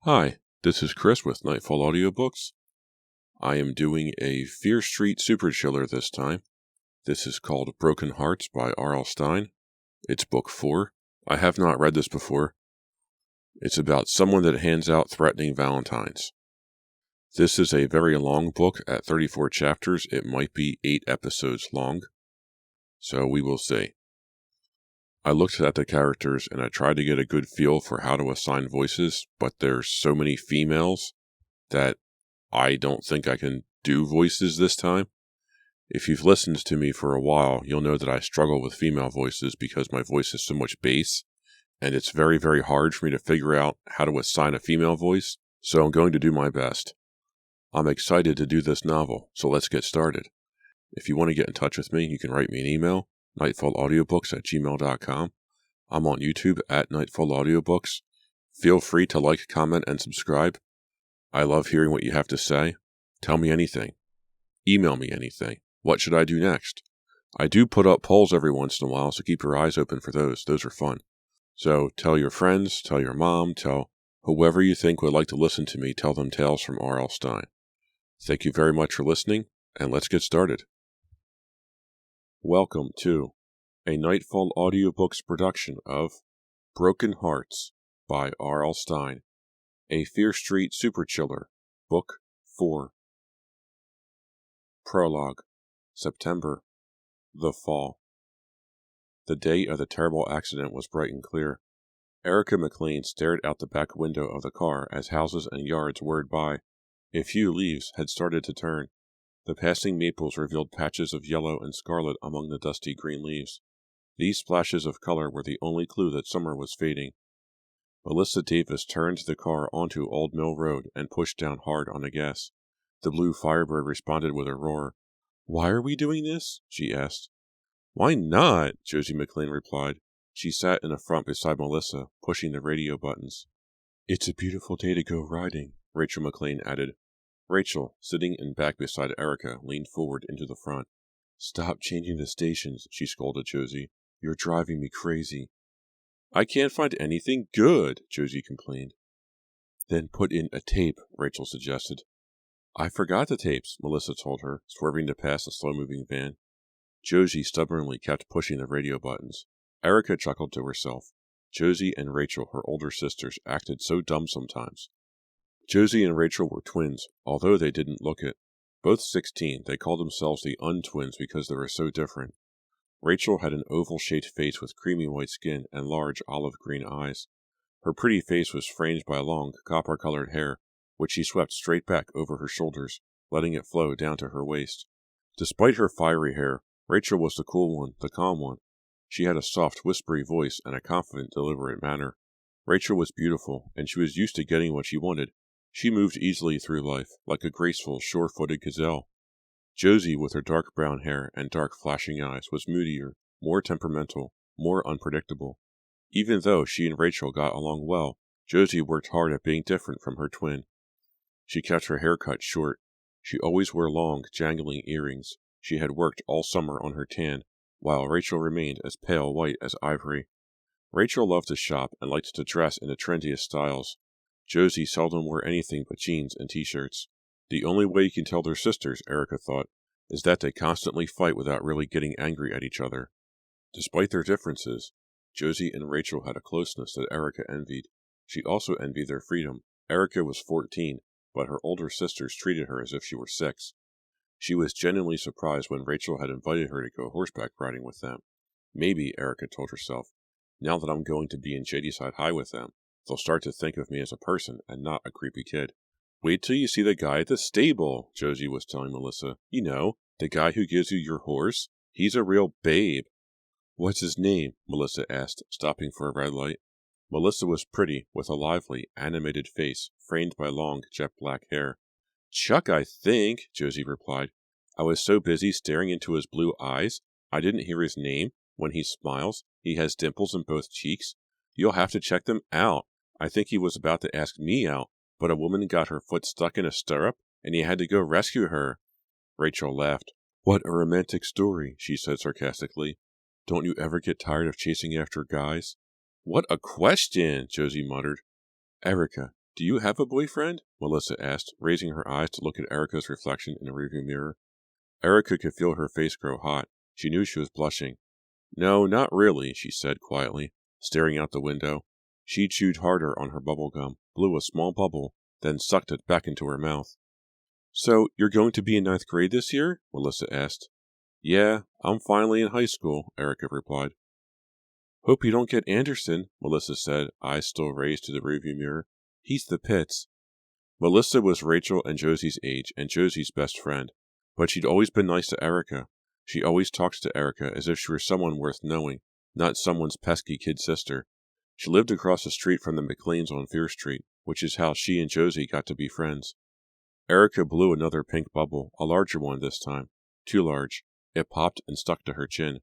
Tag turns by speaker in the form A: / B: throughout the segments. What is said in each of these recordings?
A: Hi, this is Chris with Nightfall Audiobooks. I am doing a Fear Street Super Chiller this time. This is called Broken Hearts by R.L. Stine. It's book 4. I have not read this before. It's about someone that hands out threatening valentines. This is a very long book at 34 chapters. It might be 8 episodes long. So we will see. I looked at the characters and I tried to get a good feel for how to assign voices, but there's so many females that I don't think I can do voices this time. If you've listened to me for a while, you'll know that I struggle with female voices because my voice is so much bass, and it's very, very hard for me to figure out how to assign a female voice, so I'm going to do my best. I'm excited to do this novel, so let's get started. If you want to get in touch with me, you can write me an email, nightfallaudiobooks@gmail.com. I'm on YouTube at Nightfall Audiobooks. Feel free to like, comment, and subscribe. I love hearing what you have to say. Tell me anything. Email me anything. What should I do next? I do put up polls every once in a while, so keep your eyes open for those. Those are fun. So tell your friends, tell your mom, tell whoever you think would like to listen to me, tell them tales from R.L. Stine. Thank you very much for listening, and let's get started. Welcome to a Nightfall Audiobooks production of Broken Hearts by R.L. Stine, a Fear Street Super Chiller, Book 4. Prologue, September, the Fall. The day of the terrible accident was bright and clear. Erica McLean stared out the back window of the car as houses and yards whirred by. A few leaves had started to turn. The passing maples revealed patches of yellow and scarlet among the dusty green leaves. These splashes of color were the only clue that summer was fading. Melissa Davis turned the car onto Old Mill Road and pushed down hard on the gas. The blue Firebird responded with a roar. "Why are we doing this?" she asked. "Why not?" Josie McLean replied. She sat in the front beside Melissa, pushing the radio buttons. "It's a beautiful day to go riding," Rachel McLean added. Rachel, sitting in back beside Erica, leaned forward into the front. "Stop changing the stations," she scolded Josie. "You're driving me crazy." "I can't find anything good," Josie complained. "Then put in a tape," Rachel suggested. "I forgot the tapes," Melissa told her, swerving to pass a slow-moving van. Josie stubbornly kept pushing the radio buttons. Erica chuckled to herself. Josie and Rachel, her older sisters, acted so dumb sometimes. Josie and Rachel were twins, although they didn't look it. Both 16, they called themselves the untwins because they were so different. Rachel had an oval-shaped face with creamy white skin and large olive-green eyes. Her pretty face was framed by long, copper-colored hair, which she swept straight back over her shoulders, letting it flow down to her waist. Despite her fiery hair, Rachel was the cool one, the calm one. She had a soft, whispery voice and a confident, deliberate manner. Rachel was beautiful, and she was used to getting what she wanted. She moved easily through life, like a graceful, sure-footed gazelle. Josie, with her dark brown hair and dark flashing eyes, was moodier, more temperamental, more unpredictable. Even though she and Rachel got along well, Josie worked hard at being different from her twin. She kept her hair cut short. She always wore long, jangling earrings. She had worked all summer on her tan, while Rachel remained as pale white as ivory. Rachel loved to shop and liked to dress in the trendiest styles. Josie seldom wore anything but jeans and t-shirts. The only way you can tell they're sisters, Erica thought, is that they constantly fight without really getting angry at each other. Despite their differences, Josie and Rachel had a closeness that Erica envied. She also envied their freedom. Erica was 14, but her older sisters treated her as if she were 6. She was genuinely surprised when Rachel had invited her to go horseback riding with them. Maybe, Erica told herself, now that I'm going to be in Shadyside High with them, they'll start to think of me as a person and not a creepy kid. "Wait till you see the guy at the stable," Josie was telling Melissa. "You know, the guy who gives you your horse. He's a real babe." "What's his name?" Melissa asked, stopping for a red light. Melissa was pretty, with a lively, animated face, framed by long, jet black hair. "Chuck, I think," Josie replied. "I was so busy staring into his blue eyes, I didn't hear his name. When he smiles, he has dimples in both cheeks. You'll have to check them out. I think he was about to ask me out, but a woman got her foot stuck in a stirrup, and he had to go rescue her." Rachel laughed. "What a romantic story," she said sarcastically. "Don't you ever get tired of chasing after guys?" "What a question," Josie muttered. "Erica, Do you have a boyfriend? Melissa asked, raising her eyes to look at Erica's reflection in the rearview mirror. Erica could feel her face grow hot. She knew she was blushing. No, not really, she said quietly, staring out the window. She chewed harder on her bubble gum, blew a small bubble, then sucked it back into her mouth. So, you're going to be in 9th grade this year? Melissa asked. Yeah, I'm finally in high school, Erica replied. Hope you don't get Anderson, Melissa said, eyes still raised to the rearview mirror. He's the pits. Melissa was Rachel and Josie's age and Josie's best friend, but she'd always been nice to Erica. She always talked to Erica as if she were someone worth knowing, not someone's pesky kid sister. She lived across the street from the McLeans on Fear Street, which is how she and Josie got to be friends. Erica blew another pink bubble, a larger one this time. Too large. It popped and stuck to her chin.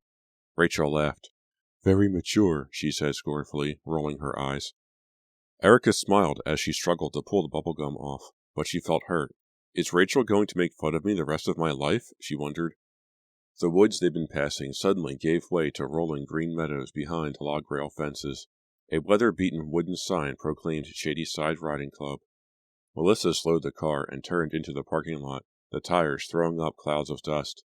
A: Rachel laughed. Very mature, she said scornfully, rolling her eyes. Erica smiled as she struggled to pull the bubblegum off, but she felt hurt. Is Rachel going to make fun of me the rest of my life? She wondered. The woods they'd been passing suddenly gave way to rolling green meadows behind log rail fences. A weather-beaten wooden sign proclaimed Shady Side Riding Club. Melissa slowed the car and turned into the parking lot, the tires throwing up clouds of dust.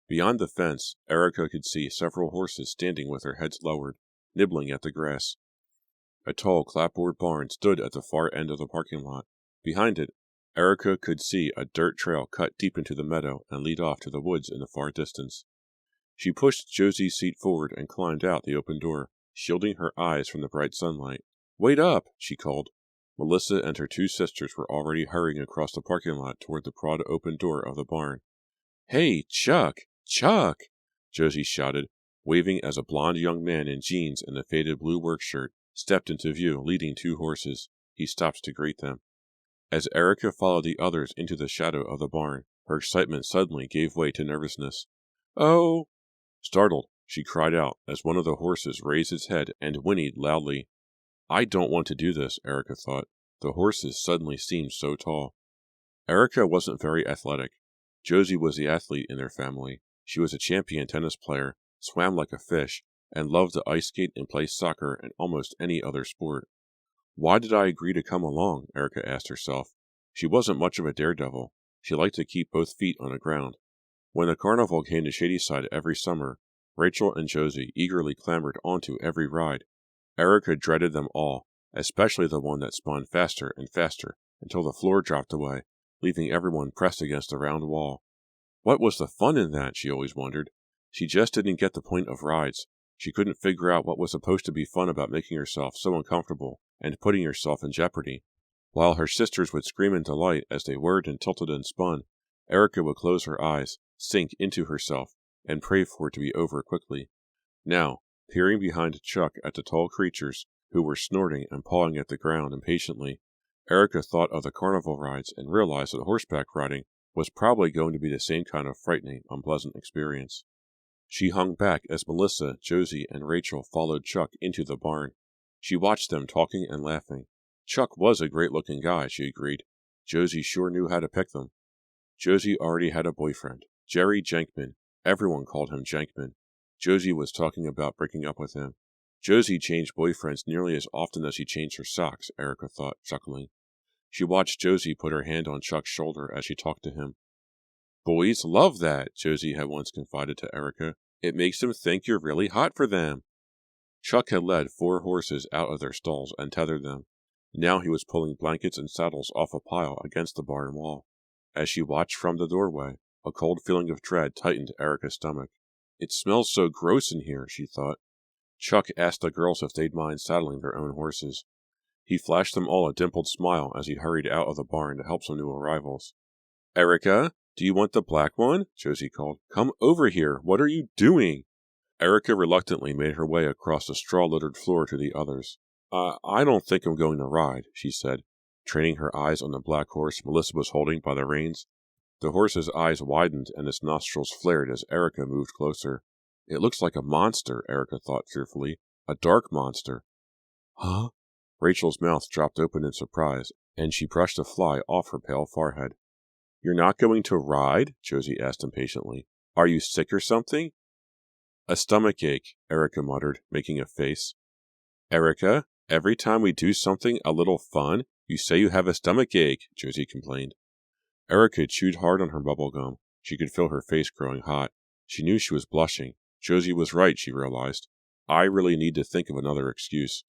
A: Beyond the fence, Erica could see several horses standing with their heads lowered, nibbling at the grass. A tall clapboard barn stood at the far end of the parking lot. Behind it, Erica could see a dirt trail cut deep into the meadow and lead off to the woods in the far distance. She pushed Josie's seat forward and climbed out the open door, shielding her eyes from the bright sunlight. Wait up, she called. Melissa and her two sisters were already hurrying across the parking lot toward the broad open door of the barn. Hey, Chuck! Chuck! Josie shouted, waving as a blond young man in jeans and a faded blue work shirt stepped into view, leading two horses. He stopped to greet them. As Erica followed the others into the shadow of the barn, her excitement suddenly gave way to nervousness. Oh! Startled, she cried out as one of the horses raised its head and whinnied loudly. I don't want to do this, Erica thought. The horses suddenly seemed so tall. Erica wasn't very athletic. Josie was the athlete in their family. She was a champion tennis player, swam like a fish, and loved to ice skate and play soccer and almost any other sport. Why did I agree to come along? Erica asked herself. She wasn't much of a daredevil. She liked to keep both feet on the ground. When the carnival came to Shadyside every summer, Rachel and Josie eagerly clambered onto every ride. Erica dreaded them all, especially the one that spun faster and faster until the floor dropped away, leaving everyone pressed against the round wall. What was the fun in that, she always wondered. She just didn't get the point of rides. She couldn't figure out what was supposed to be fun about making herself so uncomfortable and putting herself in jeopardy. While her sisters would scream in delight as they whirred and tilted and spun, Erica would close her eyes, sink into herself, and pray for it to be over quickly. Now, peering behind Chuck at the tall creatures who were snorting and pawing at the ground impatiently, Erica thought of the carnival rides and realized that horseback riding was probably going to be the same kind of frightening, unpleasant experience. She hung back as Melissa, Josie, and Rachel followed Chuck into the barn. She watched them talking and laughing. Chuck was a great-looking guy, she agreed. Josie sure knew how to pick them. Josie already had a boyfriend, Jerry Jenkman. Everyone called him Jenkman. Josie was talking about breaking up with him. Josie changed boyfriends nearly as often as she changed her socks, Erica thought, chuckling. She watched Josie put her hand on Chuck's shoulder as she talked to him. Boys love that, Josie had once confided to Erica. It makes them think you're really hot for them. Chuck had led 4 horses out of their stalls and tethered them. Now he was pulling blankets and saddles off a pile against the barn wall. As she watched from the doorway, a cold feeling of dread tightened Erica's stomach. It smells so gross in here, she thought. Chuck asked the girls if they'd mind saddling their own horses. He flashed them all a dimpled smile as he hurried out of the barn to help some new arrivals. Erica, do you want the black one? Josie called. Come over here. What are you doing? Erica reluctantly made her way across the straw-littered floor to the others. I don't think I'm going to ride, she said, training her eyes on the black horse Melissa was holding by the reins. The horse's eyes widened and its nostrils flared as Erica moved closer. It looks like a monster, Erica thought fearfully. A dark monster. Huh? Rachel's mouth dropped open in surprise, and she brushed a fly off her pale forehead. You're not going to ride? Josie asked impatiently. Are you sick or something? A stomach ache, Erica muttered, making a face. Erica, every time we do something a little fun, You say you have a stomach ache, Josie complained. Erica chewed hard on her bubble gum. She could feel her face growing hot. She knew she was blushing. Josie was right, she realized. I really need to think of another excuse.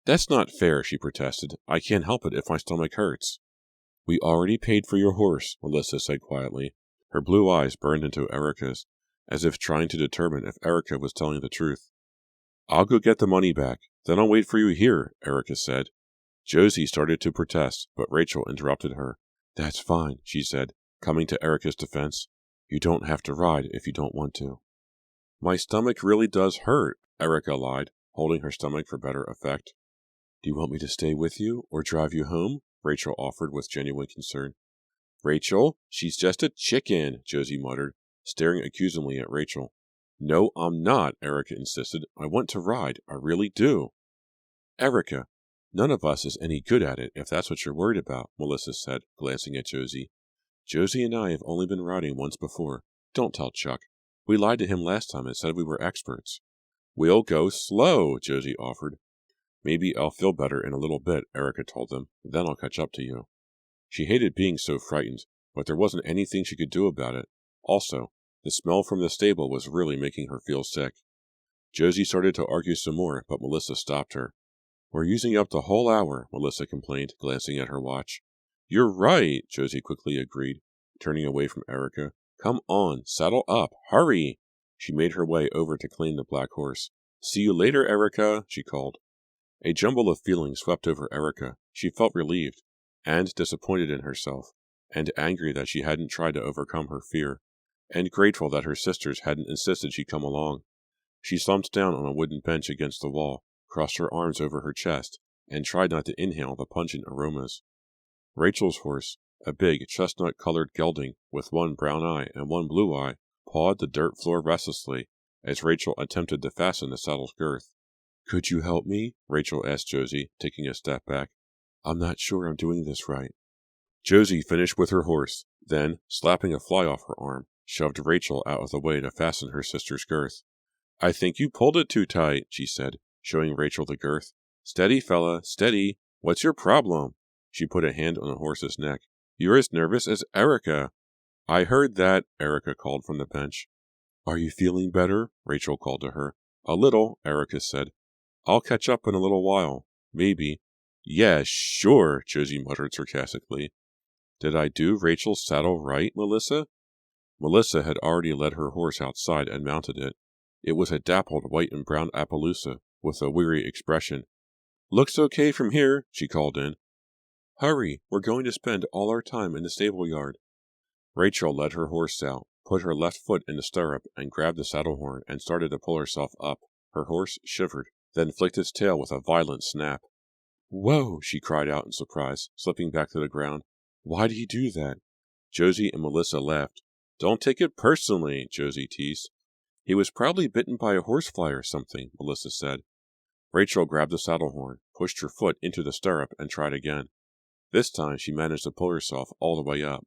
A: That's not fair, she protested. I can't help it if my stomach hurts. We already paid for your horse, Melissa said quietly. Her blue eyes burned into Erica's, as if trying to determine if Erica was telling the truth. I'll go get the money back. Then I'll wait for you here, Erica said. Josie started to protest, but Rachel interrupted her. That's fine, she said, coming to Erica's defense. You don't have to ride if you don't want to. My stomach really does hurt, Erica lied, holding her stomach for better effect. Do you want me to stay with you or drive you home? Rachel offered with genuine concern. Rachel, she's just a chicken, Josie muttered, staring accusingly at Rachel. No, I'm not, Erica insisted. I want to ride. I really do. Erica, none of us is any good at it, if that's what you're worried about, Melissa said, glancing at Josie. Josie and I have only been riding once before. Don't tell Chuck. We lied to him last time and said we were experts. We'll go slow, Josie offered. Maybe I'll feel better in a little bit, Erica told them. Then I'll catch up to you. She hated being so frightened, but there wasn't anything she could do about it. Also, the smell from the stable was really making her feel sick. Josie started to argue some more, but Melissa stopped her. We're using up the whole hour, Melissa complained, glancing at her watch. You're right, Josie quickly agreed, turning away from Erica. Come on, saddle up, hurry! She made her way over to claim the black horse. See you later, Erica, she called. A jumble of feelings swept over Erica. She felt relieved, and disappointed in herself, and angry that she hadn't tried to overcome her fear, and grateful that her sisters hadn't insisted she come along. She slumped down on a wooden bench against the wall, crossed her arms over her chest, and tried not to inhale the pungent aromas. Rachel's horse, a big chestnut-colored gelding with one brown eye and one blue eye, pawed the dirt floor restlessly as Rachel attempted to fasten the saddle's girth. Could you help me? Rachel asked Josie, taking a step back. I'm not sure I'm doing this right. Josie finished with her horse, then, slapping a fly off her arm, shoved Rachel out of the way to fasten her sister's girth. I think you pulled it too tight, she said, showing Rachel the girth. Steady, fella, steady. What's your problem? She put a hand on the horse's neck. You're as nervous as Erica. I heard that, Erica called from the bench. Are you feeling better? Rachel called to her. A little, Erica said. I'll catch up in a little while. Maybe. Yeah, sure, Josie muttered sarcastically. Did I do Rachel's saddle right, Melissa? Melissa had already led her horse outside and mounted it. It was a dappled white and brown Appaloosa, with a weary expression. Looks okay from here, she called in. Hurry, we're going to spend all our time in the stable yard. Rachel led her horse out, put her left foot in the stirrup, and grabbed the saddle horn and started to pull herself up. Her horse shivered, then flicked its tail with a violent snap. Whoa, she cried out in surprise, slipping back to the ground. Why'd he do that? Josie and Melissa laughed. Don't take it personally, Josie teased. He was probably bitten by a horsefly or something, Melissa said. Rachel grabbed the saddle horn, pushed her foot into the stirrup, and tried again. This time she managed to pull herself all the way up.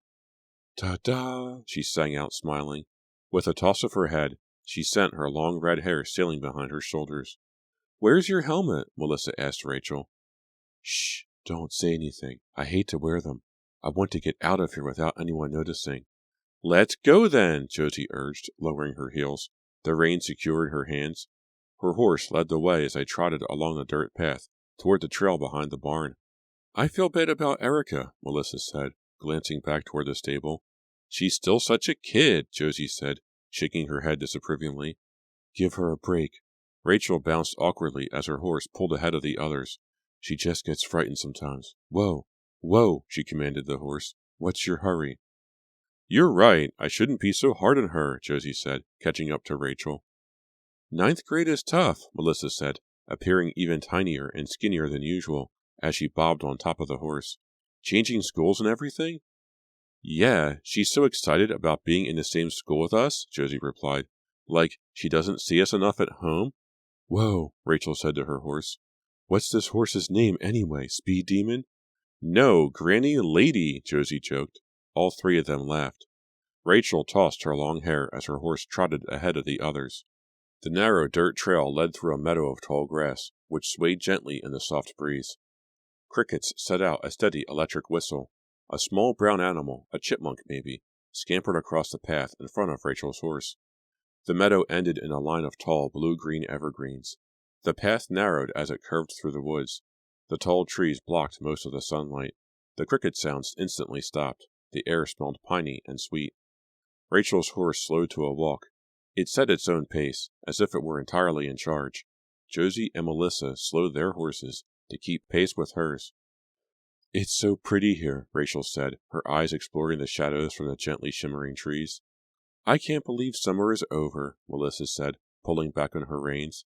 A: Ta-da! She sang out, smiling. With a toss of her head, she sent her long red hair sailing behind her shoulders. Where's your helmet? Melissa asked Rachel. Shh, don't say anything. I hate to wear them. I want to get out of here without anyone noticing. Let's go then, Josie urged, lowering her heels. The rein secured her hands. Her horse led the way as I trotted along the dirt path, toward the trail behind the barn. I feel bad about Erica, Melissa said, glancing back toward the stable. She's still such a kid, Josie said, shaking her head disapprovingly. Give her a break. Rachel bounced awkwardly as her horse pulled ahead of the others. She just gets frightened sometimes. Whoa, whoa, she commanded the horse. What's your hurry? You're right. I shouldn't be so hard on her, Josie said, catching up to Rachel. 9th grade is tough, Melissa said, appearing even tinier and skinnier than usual, as she bobbed on top of the horse. Changing schools and everything? Yeah, she's so excited about being in the same school with us, Josie replied. Like, she doesn't see us enough at home? Whoa, Rachel said to her horse. What's this horse's name anyway, Speed Demon? No, Granny Lady, Josie joked. All three of them laughed. Rachel tossed her long hair as her horse trotted ahead of the others. The narrow dirt trail led through a meadow of tall grass, which swayed gently in the soft breeze. Crickets set out a steady electric whistle. A small brown animal, a chipmunk maybe, scampered across the path in front of Rachel's horse. The meadow ended in a line of tall blue-green evergreens. The path narrowed as it curved through the woods. The tall trees blocked most of the sunlight. The cricket sounds instantly stopped. The air smelled piney and sweet. Rachel's horse slowed to a walk. It set its own pace, as if it were entirely in charge. Josie and Melissa slowed their horses to keep pace with hers. "It's so pretty here," Rachel said, her eyes exploring the shadows from the gently shimmering trees. "I can't believe summer is over," Melissa said, pulling back on her reins.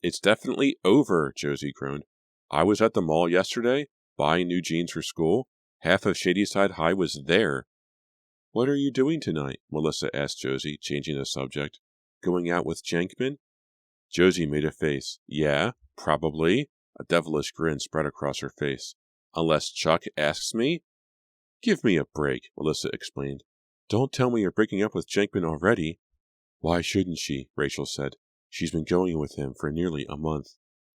A: "It's definitely over," Josie groaned. "I was at the mall yesterday, buying new jeans for school. Half of Shadyside High was there." "What are you doing tonight?" Melissa asked Josie, changing the subject. "Going out with Jenkman?" Josie made a face. "Yeah, probably." A devilish grin spread across her face. "Unless Chuck asks me?" "Give me a break," Melissa explained. "Don't tell me you're breaking up with Jenkman already." "Why shouldn't she?" Rachel said. "She's been going with him for nearly a month."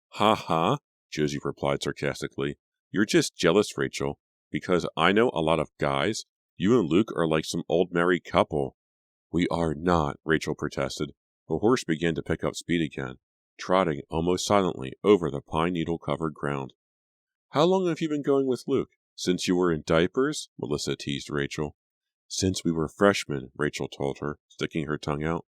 A: "Ha ha," Josie replied sarcastically. "You're just jealous, Rachel, because I know a lot of guys. You and Luke are like some old married couple." "We are not," Rachel protested. The horse began to pick up speed again, trotting almost silently over the pine needle-covered ground. "How long have you been going with Luke? Since you were in diapers?" Melissa teased Rachel. "Since we were freshmen," Rachel told her, sticking her tongue out.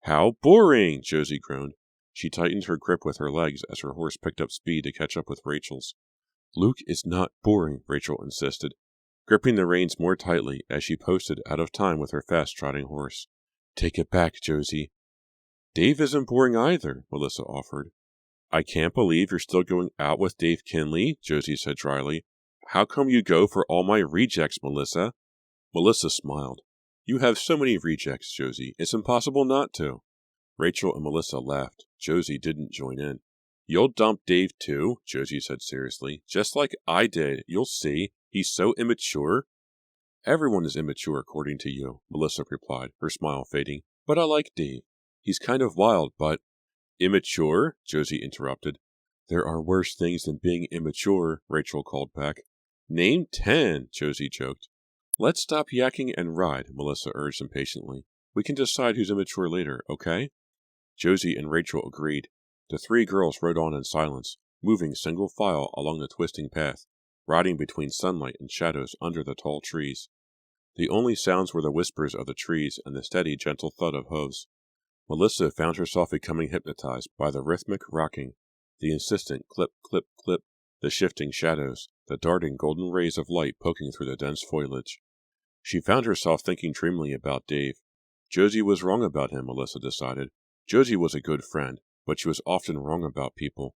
A: "How boring!" Josie groaned. She tightened her grip with her legs as her horse picked up speed to catch up with Rachel's. "Luke is not boring," Rachel insisted, gripping the reins more tightly as she posted out of time with her fast-trotting horse. "Take it back, Josie." "Dave isn't boring either," Melissa offered. "I can't believe you're still going out with Dave Kinley," Josie said dryly. "How come you go for all my rejects, Melissa?" Melissa smiled. "You have so many rejects, Josie. It's impossible not to." Rachel and Melissa laughed. Josie didn't join in. "You'll dump Dave too," Josie said seriously. "Just like I did. You'll see. He's so immature." "Everyone is immature according to you," Melissa replied, her smile fading. "But I like Dave. He's kind of wild, but—" "Immature?" Josie interrupted. "There are worse things than being immature," Rachel called back. "Name 10, Josie joked. "Let's stop yakking and ride," Melissa urged impatiently. "We can decide who's immature later, okay?" Josie and Rachel agreed. The three girls rode on in silence, moving single file along the twisting path, riding between sunlight and shadows under the tall trees. The only sounds were the whispers of the trees and the steady, gentle thud of hooves. Melissa found herself becoming hypnotized by the rhythmic rocking, the insistent clip, clip, clip, the shifting shadows, the darting golden rays of light poking through the dense foliage. She found herself thinking dreamily about Dave. Josie was wrong about him, Melissa decided. Josie was a good friend, but she was often wrong about people.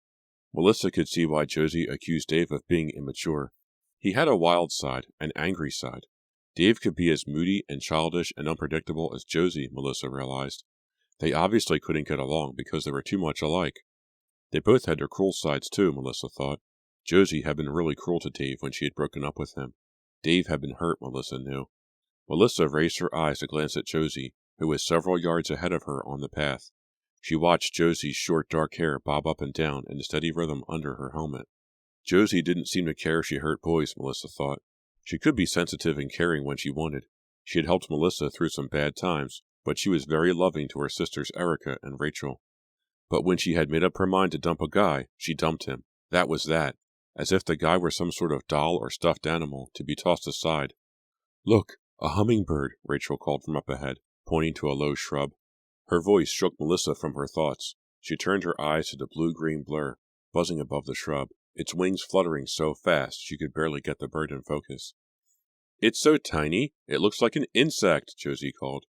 A: Melissa could see why Josie accused Dave of being immature. He had a wild side, an angry side. Dave could be as moody and childish and unpredictable as Josie, Melissa realized. They obviously couldn't get along because they were too much alike. They both had their cruel sides too, Melissa thought. Josie had been really cruel to Dave when she had broken up with him. Dave had been hurt, Melissa knew. Melissa raised her eyes to glance at Josie, who was several yards ahead of her on the path. She watched Josie's short dark hair bob up and down in a steady rhythm under her helmet. Josie didn't seem to care if she hurt boys, Melissa thought. She could be sensitive and caring when she wanted. She had helped Melissa through some bad times, but she was very loving to her sisters Erica and Rachel. But when she had made up her mind to dump a guy, she dumped him. That was that. As if the guy were some sort of doll or stuffed animal to be tossed aside. "Look, a hummingbird," Rachel called from up ahead, pointing to a low shrub. Her voice shook Melissa from her thoughts. She turned her eyes to the blue-green blur, buzzing above the shrub, its wings fluttering so fast she could barely get the bird in focus. "It's so tiny, it looks like an insect," Josie called.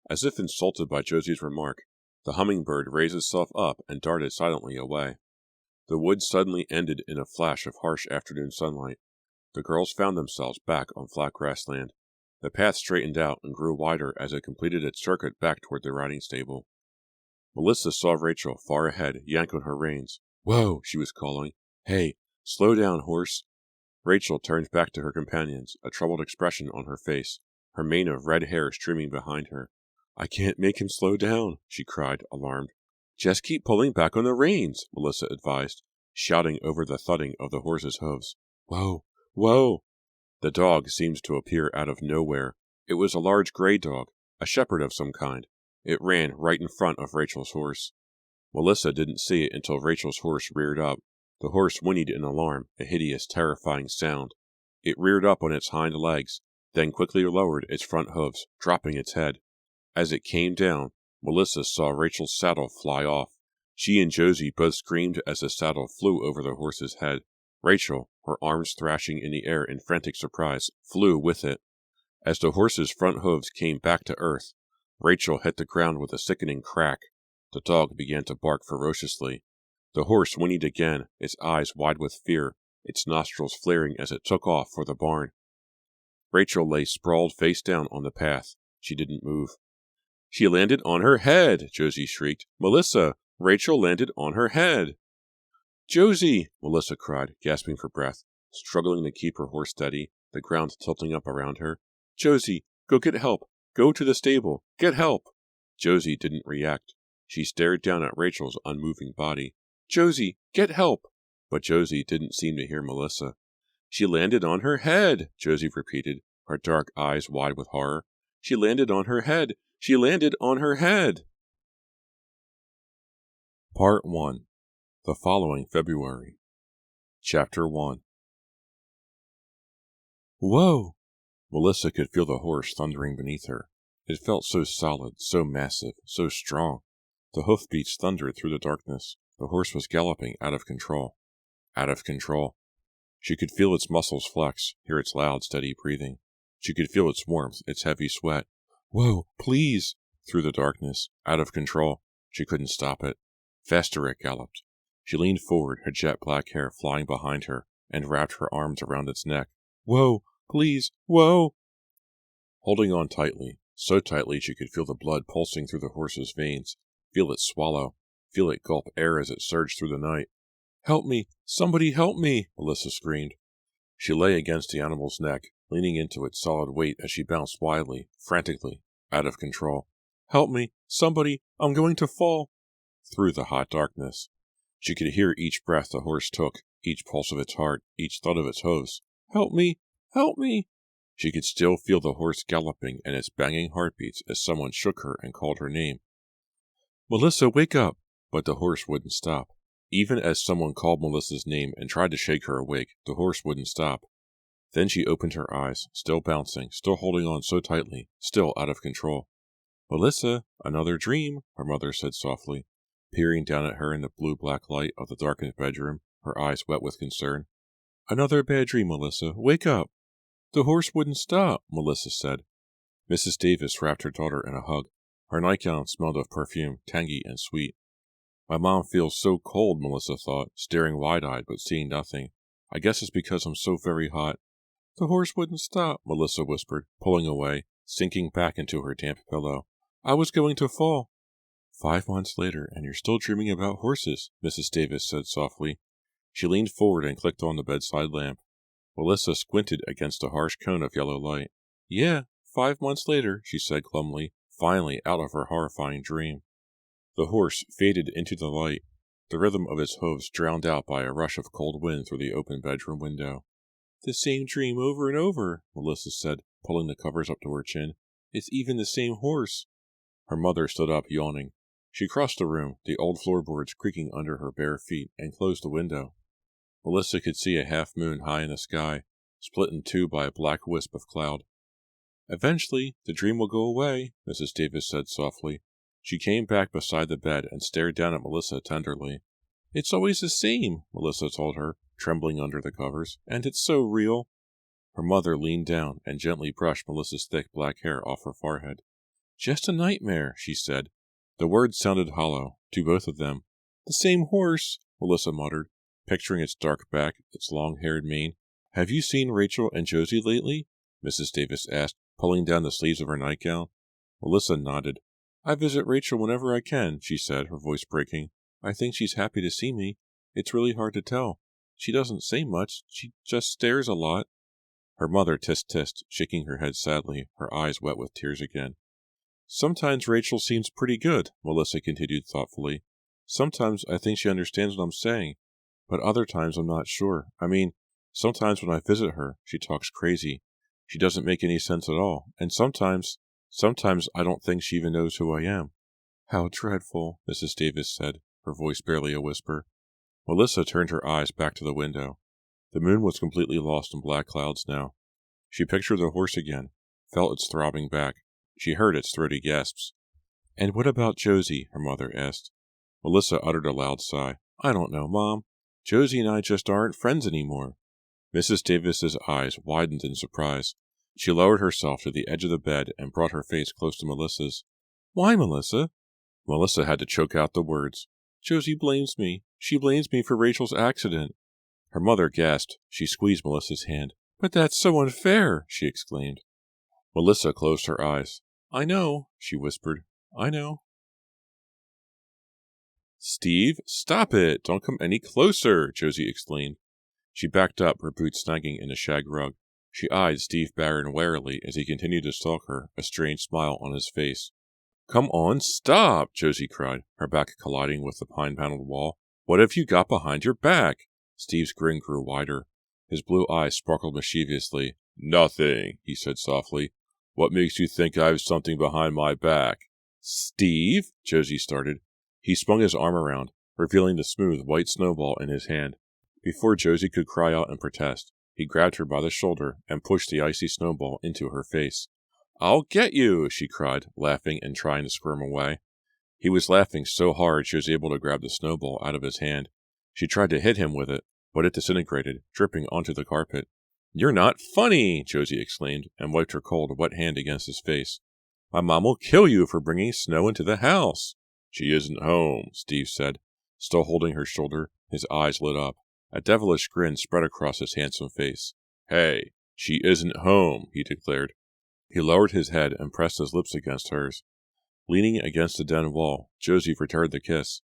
A: As if insulted by Josie's remark, the hummingbird raised itself up and darted silently away. The woods suddenly ended in a flash of harsh afternoon sunlight. The girls found themselves back on flat grassland. The path straightened out and grew wider as it completed its circuit back toward the riding stable. Melissa saw Rachel far ahead yank on her reins. "Whoa," she was calling. "Hey, slow down, horse." Rachel turned back to her companions, a troubled expression on her face, her mane of red hair streaming behind her. "I can't make him slow down," she cried, alarmed. "Just keep pulling back on the reins," Melissa advised, shouting over the thudding of the horse's hooves. Whoa, whoa! The dog seems to appear out of nowhere. It was a large gray dog, a shepherd of some kind. It ran right in front of Rachel's horse. Melissa didn't see it until Rachel's horse reared up. The horse whinnied in alarm, a hideous, terrifying sound. It reared up on its hind legs, then quickly lowered its front hooves, dropping its head. As it came down, Melissa saw Rachel's saddle fly off. She and Josie both screamed as the saddle flew over the horse's head. Rachel, her arms thrashing in the air in frantic surprise, flew with it. As the horse's front hooves came back to earth, Rachel hit the ground with a sickening crack. The dog began to bark ferociously. The horse whinnied again, its eyes wide with fear, its nostrils flaring as it took off for the barn. Rachel lay sprawled face down on the path. She didn't move. She landed on her head, Josie shrieked. Melissa, Rachel landed on her head. Josie, Melissa cried, gasping for breath, struggling to keep her horse steady, the ground tilting up around her. Josie, go get help. Go to the stable. Get help. Josie didn't react. She stared down at Rachel's unmoving body. Josie, get help. But Josie didn't seem to hear Melissa. She landed on her head, Josie repeated, her dark eyes wide with horror. She landed on her head. She landed on her head. Part 1. The following February. Chapter 1. Whoa! Melissa could feel the horse thundering beneath her. It felt so solid, so massive, so strong. The hoofbeats thundered through the darkness. The horse was galloping out of control. Out of control. She could feel its muscles flex, hear its loud, steady breathing. She could feel its warmth, its heavy sweat. Whoa, please! Through the darkness, out of control. She couldn't stop it. Faster it galloped. She leaned forward, her jet black hair flying behind her, and wrapped her arms around its neck. Whoa, please, whoa! Holding on tightly, so tightly she could feel the blood pulsing through the horse's veins, feel it swallow, feel it gulp air as it surged through the night. Help me! Somebody help me! Melissa screamed. She lay against the animal's neck, leaning into its solid weight as she bounced wildly, frantically, out of control. Help me! Somebody! I'm going to fall! Through the hot darkness. She could hear each breath the horse took, each pulse of its heart, each thud of its hooves. Help me! Help me! She could still feel the horse galloping and its banging heartbeats as someone shook her and called her name. Melissa, wake up! But the horse wouldn't stop. Even as someone called Melissa's name and tried to shake her awake, the horse wouldn't stop. Then she opened her eyes, still bouncing, still holding on so tightly, still out of control. Melissa, another dream, her mother said softly, peering down at her in the blue-black light of the darkened bedroom, her eyes wet with concern. Another bad dream, Melissa. Wake up. The horse wouldn't stop, Melissa said. Mrs. Davis wrapped her daughter in a hug. Her nightgown smelled of perfume, tangy and sweet. My mom feels so cold, Melissa thought, staring wide-eyed but seeing nothing. I guess it's because I'm so very hot. The horse wouldn't stop, Melissa whispered, pulling away, sinking back into her damp pillow. I was going to fall. 5 months later, and you're still dreaming about horses, Mrs. Davis said softly. She leaned forward and clicked on the bedside lamp. Melissa squinted against a harsh cone of yellow light. Yeah, 5 months later, she said glumly, finally out of her horrifying dream. The horse faded into the light, the rhythm of its hooves drowned out by a rush of cold wind through the open bedroom window. The same dream over and over, Melissa said, pulling the covers up to her chin. It's even the same horse. Her mother stood up, yawning. She crossed the room, the old floorboards creaking under her bare feet, and closed the window. Melissa could see a half-moon high in the sky, split in two by a black wisp of cloud. Eventually, the dream will go away, Mrs. Davis said softly. She came back beside the bed and stared down at Melissa tenderly. It's always the same, Melissa told her, trembling under the covers, and it's so real. Her mother leaned down and gently brushed Melissa's thick black hair off her forehead. Just a nightmare, she said. The words sounded hollow, to both of them. The same horse, Melissa muttered, picturing its dark back, its long-haired mane. Have you seen Rachel and Josie lately? Mrs. Davis asked, pulling down the sleeves of her nightgown. Melissa nodded. I visit Rachel whenever I can, she said, her voice breaking. I think she's happy to see me. It's really hard to tell. She doesn't say much. She just stares a lot. Her mother tisk-tissed, shaking her head sadly, her eyes wet with tears again. Sometimes Rachel seems pretty good, Melissa continued thoughtfully. Sometimes I think she understands what I'm saying, but other times I'm not sure. I mean, Sometimes when I visit her, she talks crazy. She doesn't make any sense at all, and sometimes I don't think she even knows who I am." "How dreadful," Mrs. Davis said, her voice barely a whisper. Melissa turned her eyes back to the window. The moon was completely lost in black clouds now. She pictured the horse again, felt its throbbing back. She heard its throaty gasps. "And what about Josie?" her mother asked. Melissa uttered a loud sigh. "I don't know, Mom. Josie and I just aren't friends anymore." Mrs. Davis's eyes widened in surprise. She lowered herself to the edge of the bed and brought her face close to Melissa's. "Why, Melissa?" Melissa had to choke out the words. "Josie blames me. She blames me for Rachel's accident." Her mother gasped. She squeezed Melissa's hand. "But that's so unfair!" she exclaimed. Melissa closed her eyes. "I know," she whispered. "I know." "Steve, stop it! Don't come any closer!" Josie exclaimed. She backed up, her boots snagging in a shag rug. She eyed Steve Barron warily as he continued to stalk her, a strange smile on his face. "Come on, stop!" Josie cried, her back colliding with the pine-paneled wall. "What have you got behind your back?" Steve's grin grew wider. His blue eyes sparkled mischievously. "Nothing," he said softly. "What makes you think I have something behind my back?" "Steve?" Josie started. He swung his arm around, revealing the smooth white snowball in his hand. Before Josie could cry out and protest, he grabbed her by the shoulder and pushed the icy snowball into her face. "I'll get you!" she cried, laughing and trying to squirm away. He was laughing so hard she was able to grab the snowball out of his hand. She tried to hit him with it, but it disintegrated, dripping onto the carpet. "You're not funny!" Josie exclaimed, and wiped her cold, wet hand against his face. "My mom will kill you for bringing snow into the house." "She isn't home," Steve said, still holding her shoulder. His eyes lit up. A devilish grin spread across his handsome face. "Hey, she isn't home," he declared. He lowered his head and pressed his lips against hers. Leaning against the den wall, Josie returned the kiss.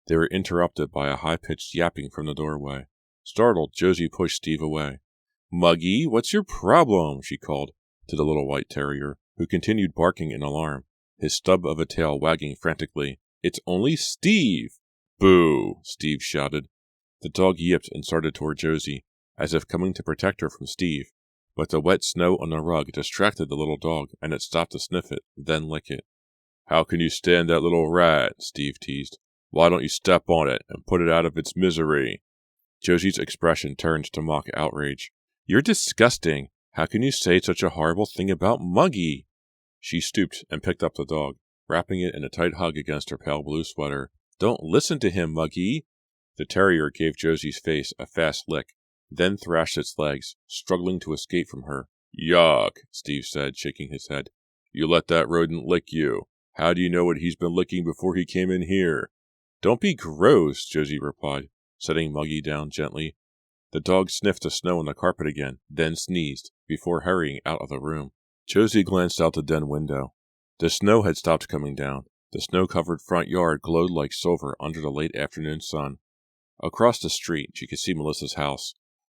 A: They were interrupted by a high-pitched yapping from the doorway. Startled, Josie pushed Steve away. "Muggy, what's your problem?" she called to the little white terrier, who continued barking in alarm, his stub of a tail wagging frantically. "It's only Steve!" "Boo!" Steve shouted. The dog yipped and started toward Josie, as if coming to protect her from Steve. But the wet snow on the rug distracted the little dog, and it stopped to sniff it, then lick it. "How can you stand that little rat?" Steve teased. "Why don't you step on it and put it out of its misery?" Josie's expression turned to mock outrage. "You're disgusting! How can you say such a horrible thing about Muggy?" She stooped and picked up the dog, wrapping it in a tight hug against her pale blue sweater. "Don't listen to him, Muggy!" The terrier gave Josie's face a fast lick, then thrashed its legs, struggling to escape from her. "Yuck," Steve said, shaking his head. "You let that rodent lick you. How do you know what he's been licking before he came in here?" "Don't be gross," Josie replied, setting Muggy down gently. The dog sniffed the snow on the carpet again, then sneezed, before hurrying out of the room. Josie glanced out the den window. The snow had stopped coming down. The snow-covered front yard glowed like silver under the late afternoon sun. Across the street, she could see Melissa's house.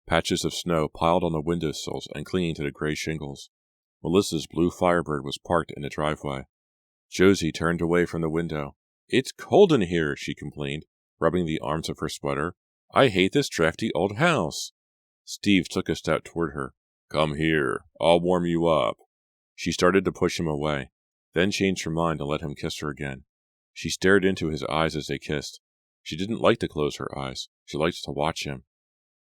A: Patches of snow piled on the windowsills and clinging to the gray shingles. Melissa's blue Firebird was parked in the driveway. Josie turned away from the window. "It's cold in here," she complained, rubbing the arms of her sweater. "I hate this drafty old house." Steve took a step toward her. "Come here. I'll warm you up." She started to push him away, then changed her mind and let him kiss her again. She stared into his eyes as they kissed. She didn't like to close her eyes. She liked to watch him.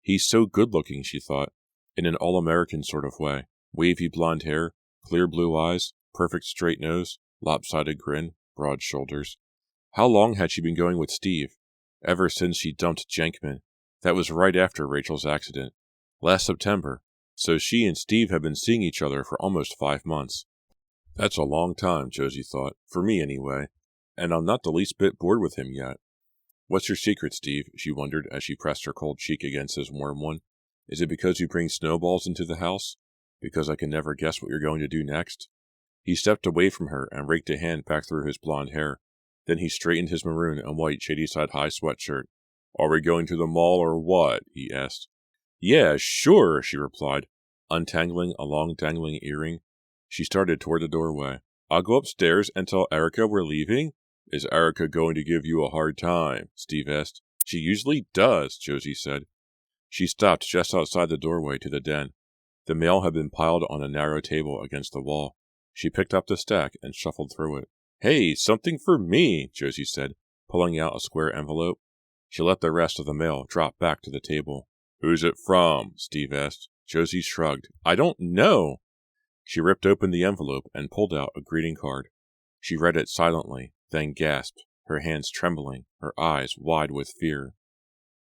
A: He's so good-looking, she thought, in an all-American sort of way. Wavy blonde hair, clear blue eyes, perfect straight nose, lopsided grin, broad shoulders. How long had she been going with Steve? Ever since she dumped Jenkman. That was right after Rachel's accident. Last September. So she and Steve had been seeing each other for almost 5 months. That's a long time, Josie thought. For me, anyway. And I'm not the least bit bored with him yet. "What's your secret, Steve?" she wondered as she pressed her cold cheek against his warm one. "Is it because you bring snowballs into the house? Because I can never guess what you're going to do next?" He stepped away from her and raked a hand back through his blonde hair. Then he straightened his maroon and white Shadyside High sweatshirt. "Are we going to the mall or what?" he asked. "Yeah, sure," she replied, untangling a long dangling earring. She started toward the doorway. "I'll go upstairs and tell Erica we're leaving?" "Is Erica going to give you a hard time?" Steve asked. "She usually does," Josie said. She stopped just outside the doorway to the den. The mail had been piled on a narrow table against the wall. She picked up the stack and shuffled through it. "Hey, something for me," Josie said, pulling out a square envelope. She let the rest of the mail drop back to the table. "Who's it from?" Steve asked. Josie shrugged. "I don't know." She ripped open the envelope and pulled out a greeting card. She read it silently, then gasped, her hands trembling, her eyes wide with fear.